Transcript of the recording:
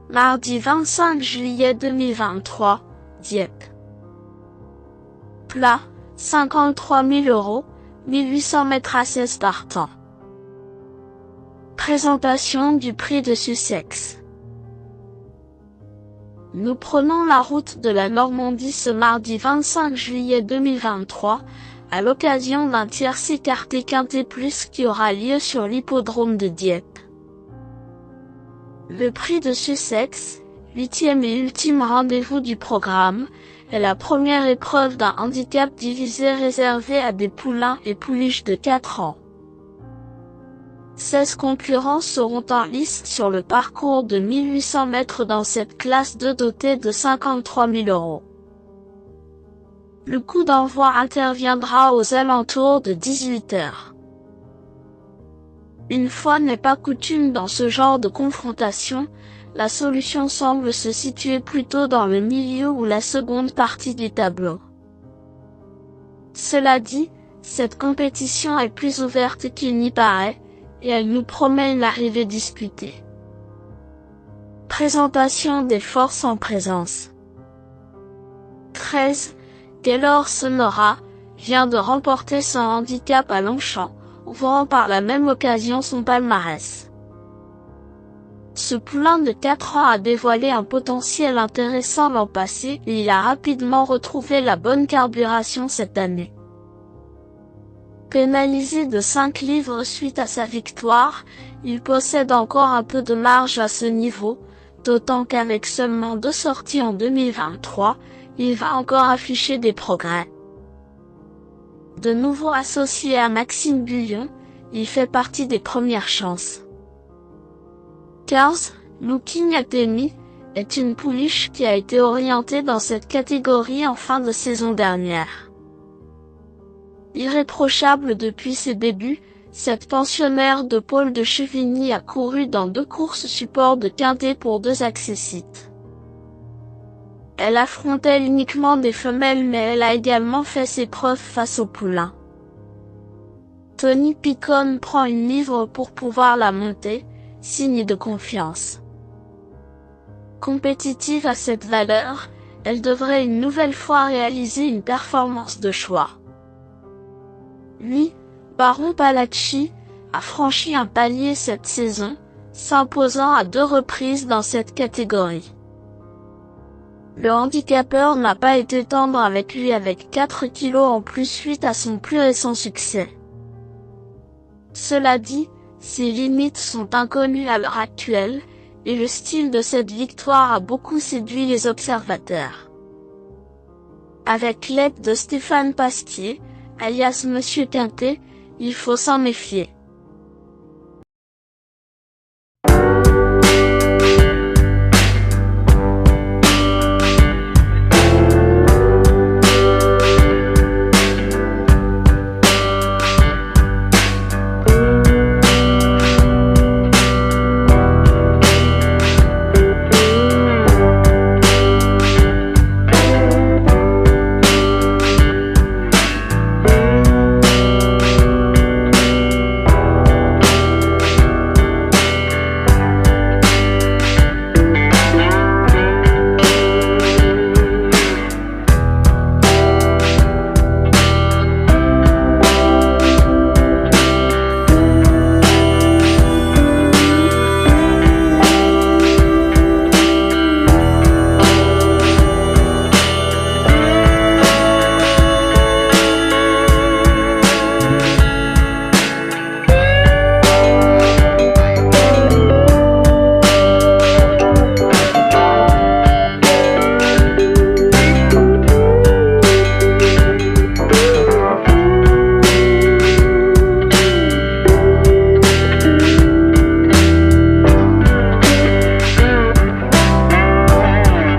Mardi 25 juillet 2023, Dieppe. Plat, 53 000 €, 1800 mètres à 16 partants. Présentation du prix de Sussex. Nous prenons la route de la Normandie ce mardi 25 juillet 2023, à l'occasion d'un tiercé écarté quintet plus qui aura lieu sur l'hippodrome de Dieppe. Le prix de Sussex, 8e et ultime rendez-vous du programme, est la première épreuve d'un handicap divisé réservé à des poulains et pouliches de 4 ans. 16 concurrents seront en lice sur le parcours de 1800 mètres dans cette classe 2 dotée de 53 000 €. Le coup d'envoi interviendra aux alentours de 18 h. Une fois n'est pas coutume dans ce genre de confrontation, la solution semble se situer plutôt dans le milieu ou la seconde partie du tableau. Cela dit, cette compétition est plus ouverte qu'il n'y paraît, et elle nous promet une arrivée disputée. Présentation des forces en présence. 13. Taylor Sonora vient de remporter son handicap à Longchamp, ouvrant par la même occasion son palmarès. Ce poulain de 4 ans a dévoilé un potentiel intéressant l'an passé et il a rapidement retrouvé la bonne carburation cette année. Pénalisé de 5 livres suite à sa victoire, il possède encore un peu de marge à ce niveau, d'autant qu'avec seulement 2 sorties en 2023, il va encore afficher des progrès. De nouveau associé à Maxime Bullion, il fait partie des premières chances. 15. Looking Atemi est une pouliche qui a été orientée dans cette catégorie en fin de saison dernière. Irréprochable depuis ses débuts, cette pensionnaire de Paul de Chevigny a couru dans 2 courses support de quintet pour 2 accessites. Elle affrontait uniquement des femelles mais elle a également fait ses preuves face aux poulains. Tony Picon prend une livre pour pouvoir la monter, signe de confiance. Compétitive à cette valeur, elle devrait une nouvelle fois réaliser une performance de choix. Lui, Baron Palacci, a franchi un palier cette saison, s'imposant à 2 reprises dans cette catégorie. Le handicapeur n'a pas été tendre avec lui avec 4 kilos en plus suite à son plus récent succès. Cela dit, ses limites sont inconnues à l'heure actuelle, et le style de cette victoire a beaucoup séduit les observateurs. Avec l'aide de Stéphane Pasquier, alias Monsieur Quintet, il faut s'en méfier.